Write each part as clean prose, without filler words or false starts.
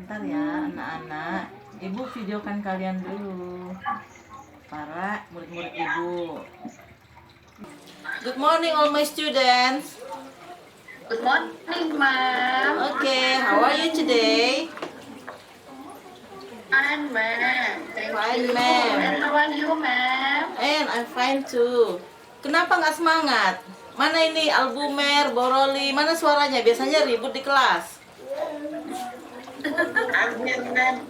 Bentar ya anak-anak, ibu videokan kalian dulu, para murid-murid ibu. Good morning all my students. Good morning, ma'am. Okay, how are you today? Fine, ma'am. Thank Fine, you. ma'am. And how are you, ma'am? And I'm fine too. Kenapa nggak semangat? Mana ini Albumer, Boroli, mana suaranya? Biasanya ribut di kelas. I'm here, ma'am.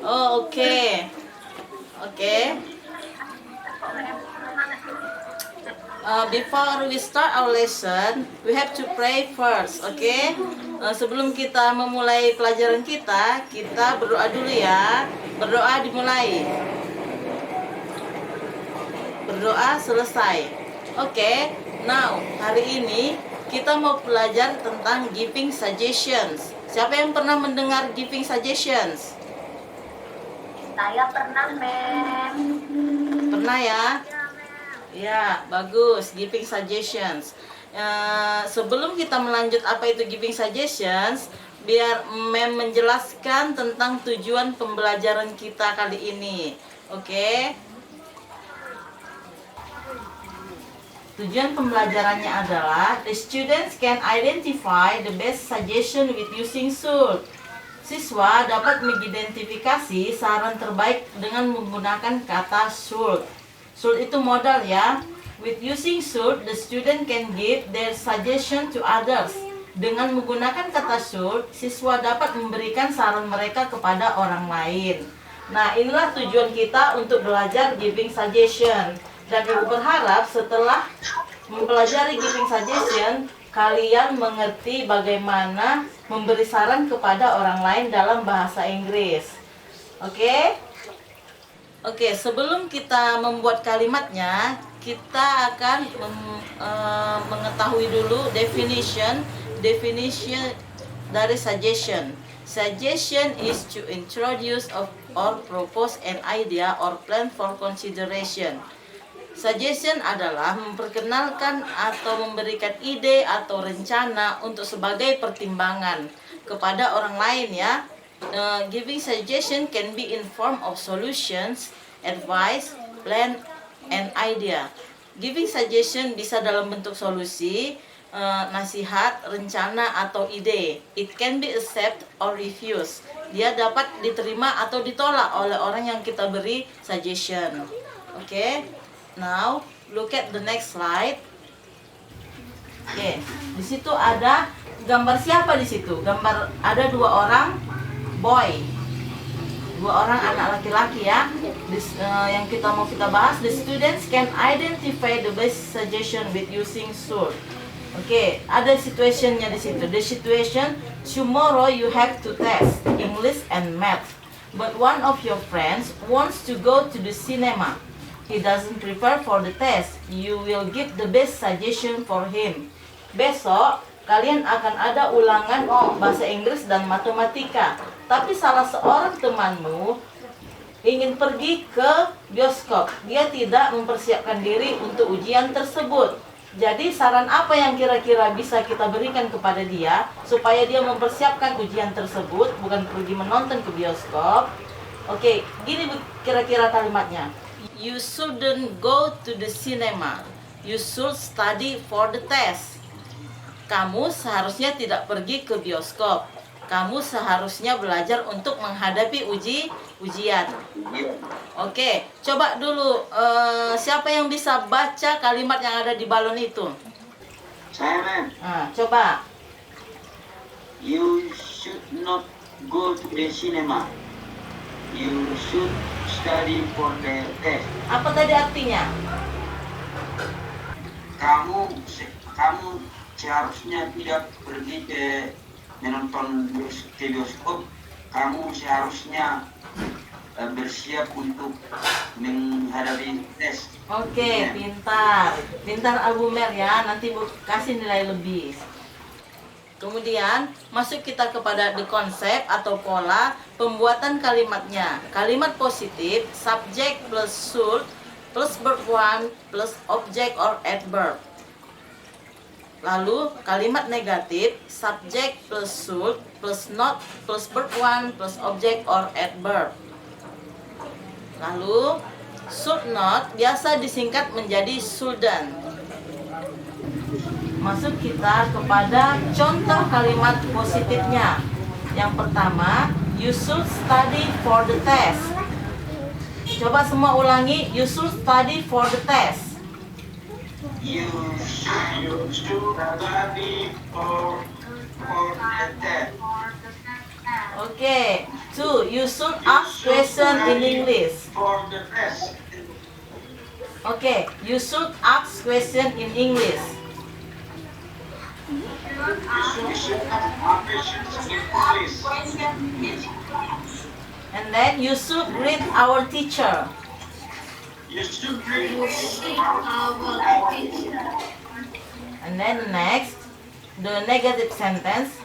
Oh, okay. Okay. Before we start our lesson, we have to pray first, okay? Sebelum kita memulai pelajaran kita berdoa dulu ya. Berdoa dimulai. Berdoa selesai. Okay, now hari ini kita mau belajar tentang giving suggestions. Siapa yang pernah mendengar giving suggestions? Saya pernah, ma'am. Pernah ya? Ya, bagus. Giving suggestions. Sebelum kita melanjut apa itu giving suggestions, biar Mem menjelaskan tentang tujuan pembelajaran kita kali ini. Oke? Tujuan pembelajarannya adalah the students can identify the best suggestion with using SULT. Siswa dapat mengidentifikasi saran terbaik dengan menggunakan kata SULT. SULT itu modal ya. With using SULT, the student can give their suggestion to others. Dengan menggunakan kata SULT, siswa dapat memberikan saran mereka kepada orang lain. Nah, inilah tujuan kita untuk belajar giving suggestion. Dan ibu berharap setelah mempelajari giving suggestion, kalian mengerti bagaimana memberi saran kepada orang lain dalam bahasa Inggris. Oke? Oke, sebelum kita membuat kalimatnya, kita akan mengetahui dulu definition dari suggestion. Suggestion is to introduce or propose an idea or plan for consideration. Suggestion adalah memperkenalkan atau memberikan ide atau rencana untuk sebagai pertimbangan kepada orang lain ya. Giving suggestion can be in form of solutions, advice, plan, and idea. Giving suggestion bisa dalam bentuk solusi, nasihat, rencana, atau ide. It can be accept or refuse. Dia dapat diterima atau ditolak oleh orang yang kita beri suggestion. Oke, now look at the next slide. Oke, di situ ada gambar siapa di situ? Gambar ada dua orang boy, dua orang anak laki-laki ya. Yang kita bahas, the students can identify the best suggestion with using SULT. Oke, ada situationnya di situ. The situation, tomorrow you have to test English and Math, but one of your friends wants to go to the cinema. He doesn't prepare for the test. You will give the best suggestion for him. Besok kalian akan ada ulangan bahasa Inggris dan matematika. Tapi salah seorang temanmu ingin pergi ke bioskop. Dia tidak mempersiapkan diri untuk ujian tersebut. Jadi saran apa yang kira-kira bisa kita berikan kepada dia supaya dia mempersiapkan ujian tersebut, bukan pergi menonton ke bioskop. Oke, gini kira-kira kalimatnya. You shouldn't go to the cinema. You should study for the test. Kamu seharusnya tidak pergi ke bioskop. Kamu seharusnya belajar untuk menghadapi ujian. Oke, coba dulu siapa yang bisa baca kalimat yang ada di balon itu? Saya, ma'am. Coba. You should not go to the cinema. You should study for the test. Apa tadi artinya? Kamu seharusnya tidak pergi ke menonton bioskop. Kamu seharusnya bersiap untuk menghadapi tes. Oke, pintar Albumer ya. Nanti Bu kasih nilai lebih. Kemudian masuk kita kepada the concept atau pola pembuatan kalimatnya. Kalimat positif, subject plus should plus verb one plus object or adverb. Lalu kalimat negatif, subject plus should plus not plus verb 1 plus object or adverb. Lalu should not biasa disingkat menjadi shouldn't. Masuk kita kepada contoh kalimat positifnya. Yang pertama, you should study for the test. Coba semua ulangi, you should study for the test. You should study for the test. Okay. 2. You should ask question in English. For the test. Okay. You should ask question in English. You should ask questions in English. And then you should greet our teacher. You should read And then next, the negative sentence.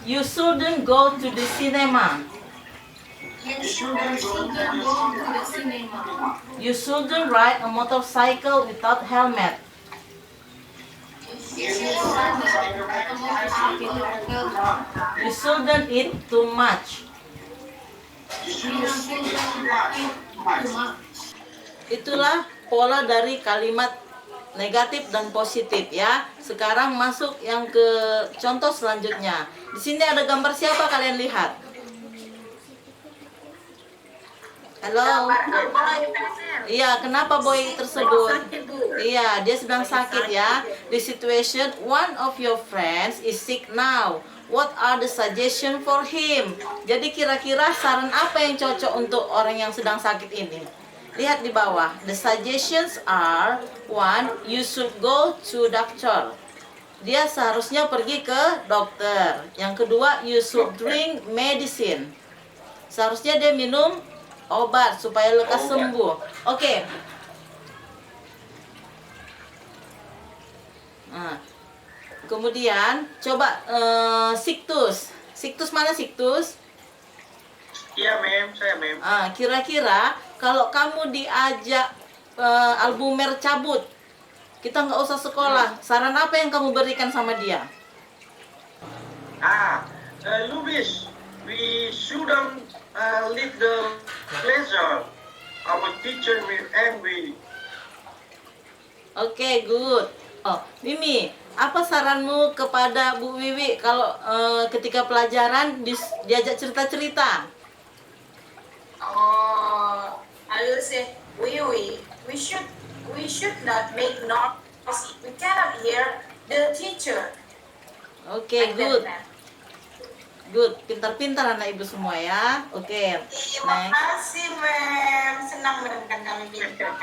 You shouldn't go to the cinema. You shouldn't go to the cinema. You shouldn't ride a motorcycle without helmet. You shouldn't ride a motorcycle. You shouldn't eat too much. You shouldn't eat too much. Itulah pola dari kalimat negatif dan positif ya. Sekarang masuk yang ke contoh selanjutnya. Di sini ada gambar siapa kalian lihat? Halo. Iya, kenapa boy tersebut? Iya, dia sedang sakit ya. The situation, one of your friends is sick now. What are the suggestion for him? Jadi kira-kira saran apa yang cocok untuk orang yang sedang sakit ini? Lihat di bawah. The suggestions are: 1. You should go to doctor. Dia seharusnya pergi ke dokter. Yang kedua, you should drink medicine. Seharusnya dia minum obat supaya lekas sembuh. Oke. Nah, kemudian coba siktus. Siktus mana siktus? Iya, mem, saya mem. Kira-kira kalau kamu diajak Albumer cabut, kita nggak usah sekolah, saran apa yang kamu berikan sama dia? Lubis, we shouldn't leave the pleasure. Our teacher will angry. Oke, good. Oh, Mimi, apa saranmu kepada Bu Wiwi kalau ketika pelajaran diajak cerita-cerita? I will say, we should not make noise. We cannot hear the teacher. Oke, good. Good, pintar-pintar anak ibu semua ya. Oke, Terima next. kasih, Mem. Senang mendengar kami pintar.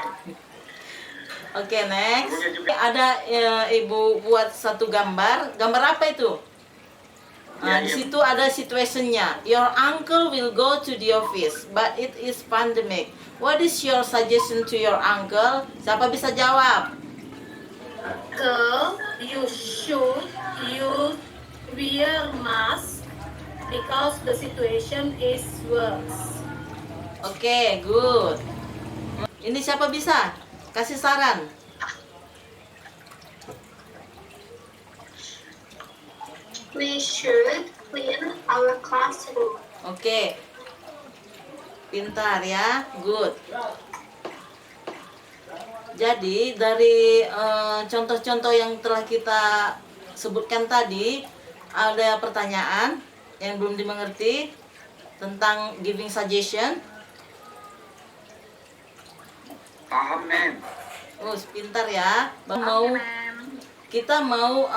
Oke, next. Ada ibu buat satu gambar. Gambar apa itu? Di situ ada situationnya. Your uncle will go to the office, but it is pandemic. What is your suggestion to your uncle? Siapa bisa jawab? Girl, you should wear mask because the situation is worse. Oke, good. Ini siapa bisa? Kasih saran. We should clean our classroom. Oke. Pintar ya, good. Jadi dari contoh-contoh yang telah kita sebutkan tadi, ada pertanyaan yang belum dimengerti tentang giving suggestion. Paham, mem. Pintar ya. Kita mau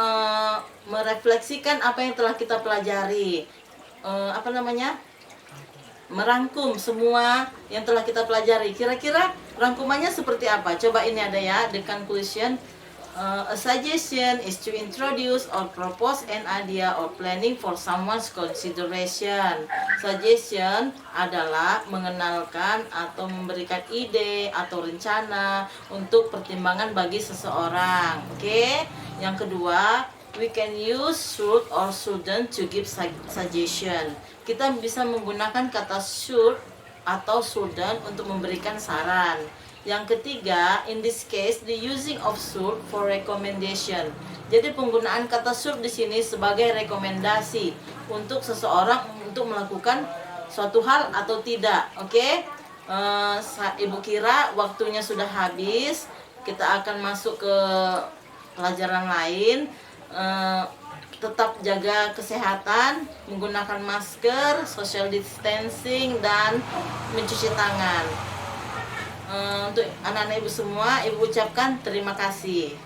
merefleksikan apa yang telah kita pelajari. Merangkum semua yang telah kita pelajari. Kira-kira rangkumannya seperti apa? Coba ini ada ya, the conclusion. A suggestion is to introduce or propose an idea or planning for someone's consideration. Suggestion adalah mengenalkan atau memberikan ide atau rencana untuk pertimbangan bagi seseorang. Oke. Yang kedua, we can use should or shouldn't to give suggestion. Kita bisa menggunakan kata should atau shouldn't untuk memberikan saran. Yang ketiga, in this case, the using of should for recommendation. Jadi penggunaan kata should di sini sebagai rekomendasi untuk seseorang untuk melakukan suatu hal atau tidak. Oke? Ibu kira waktunya sudah habis. Kita akan masuk ke pelajaran lain. Tetap jaga kesehatan, menggunakan masker, social distancing, dan mencuci tangan. Untuk anak-anak ibu semua, ibu ucapkan terima kasih.